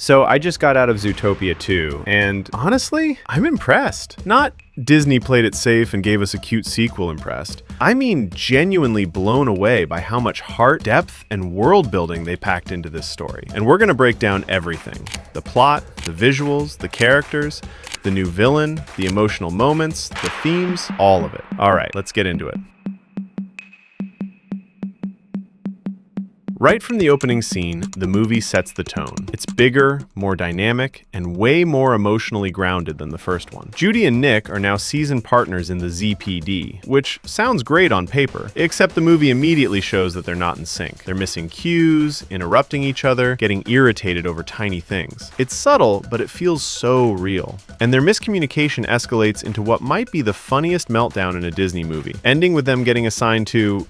So I just got out of Zootopia 2, and honestly, I'm impressed. Not Disney played it safe and gave us a cute sequel impressed. I mean genuinely blown away by how much heart, depth, and world building they packed into this story. And we're gonna break down everything. The plot, the visuals, the characters, the new villain, the emotional moments, the themes, all of it. All right, let's get into it. Right from the opening scene, the movie sets the tone. It's bigger, more dynamic, and way more emotionally grounded than the first one. Judy and Nick are now seasoned partners in the ZPD, which sounds great on paper, except the movie immediately shows that they're not in sync. They're missing cues, interrupting each other, getting irritated over tiny things. It's subtle, but it feels so real. And their miscommunication escalates into what might be the funniest meltdown in a Disney movie, ending with them getting assigned to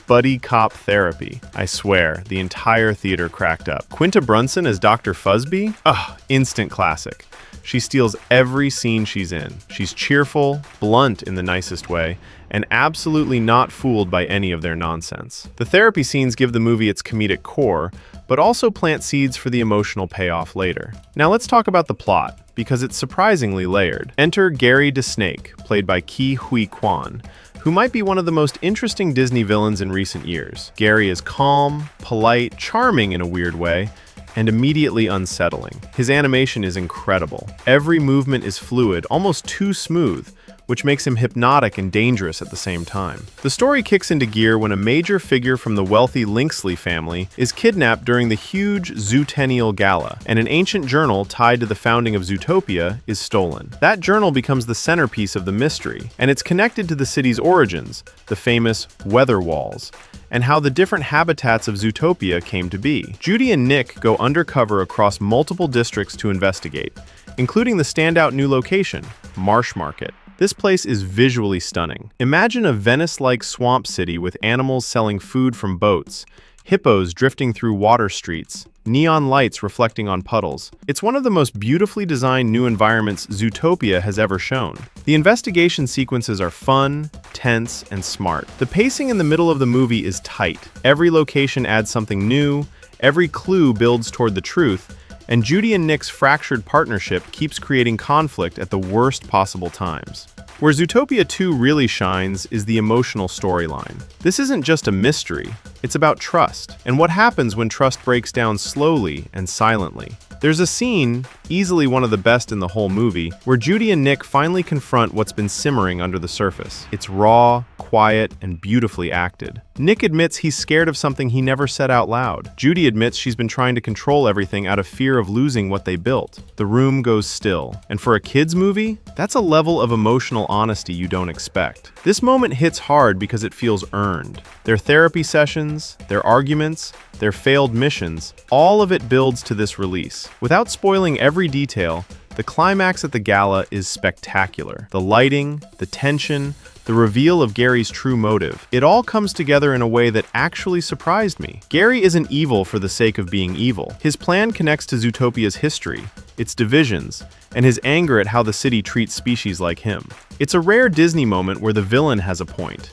buddy cop therapy. I swear, the entire theater cracked up. Quinta Brunson as Dr. Fuzzby? Ugh, instant classic. She steals every scene she's in. She's cheerful, blunt in the nicest way, and absolutely not fooled by any of their nonsense. The therapy scenes give the movie its comedic core, but also plant seeds for the emotional payoff later. Now let's talk about the plot, because it's surprisingly layered. Enter Gary DeSnake, played by Ke Huy Quan, who might be one of the most interesting Disney villains in recent years. Gary is calm, polite, charming in a weird way, and immediately unsettling. His animation is incredible. Every movement is fluid, almost too smooth, which makes him hypnotic and dangerous at the same time. The story kicks into gear when a major figure from the wealthy Linksley family is kidnapped during the huge Zootennial Gala, and an ancient journal tied to the founding of Zootopia is stolen. That journal becomes the centerpiece of the mystery, and it's connected to the city's origins, the famous weather walls, and how the different habitats of Zootopia came to be. Judy and Nick go undercover across multiple districts to investigate, including the standout new location, Marsh Market. This place is visually stunning. Imagine a Venice-like swamp city with animals selling food from boats, hippos drifting through water streets, neon lights reflecting on puddles. It's one of the most beautifully designed new environments Zootopia has ever shown. The investigation sequences are fun, tense, and smart. The pacing in the middle of the movie is tight. Every location adds something new, every clue builds toward the truth, and Judy and Nick's fractured partnership keeps creating conflict at the worst possible times. Where Zootopia 2 really shines is the emotional storyline. This isn't just a mystery, it's about trust, and what happens when trust breaks down slowly and silently. There's a scene, easily one of the best in the whole movie, where Judy and Nick finally confront what's been simmering under the surface. It's raw, quiet, and beautifully acted. Nick admits he's scared of something he never said out loud. Judy admits she's been trying to control everything out of fear of losing what they built. The room goes still. And for a kids' movie, that's a level of emotional honesty you don't expect. This moment hits hard because it feels earned. Their therapy sessions, their arguments, their failed missions, all of it builds to this release. Without spoiling every detail, the climax at the gala is spectacular. The lighting, the tension, the reveal of Gary's true motive. It all comes together in a way that actually surprised me. Gary isn't evil for the sake of being evil. His plan connects to Zootopia's history, its divisions, and his anger at how the city treats species like him. It's a rare Disney moment where the villain has a point,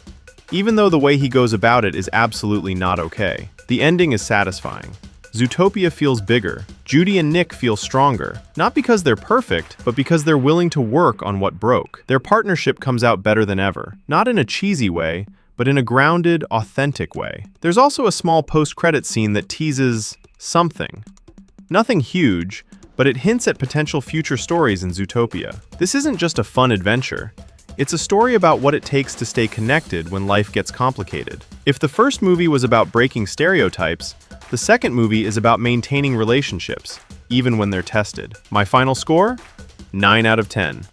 even though the way he goes about it is absolutely not okay. The ending is satisfying. Zootopia feels bigger. Judy and Nick feel stronger. Not because they're perfect, but because they're willing to work on what broke. Their partnership comes out better than ever. Not in a cheesy way, but in a grounded, authentic way. There's also a small post-credit scene that teases something. Nothing huge, but it hints at potential future stories in Zootopia. This isn't just a fun adventure. It's a story about what it takes to stay connected when life gets complicated. If the first movie was about breaking stereotypes, the second movie is about maintaining relationships, even when they're tested. My final score? 9 out of 10.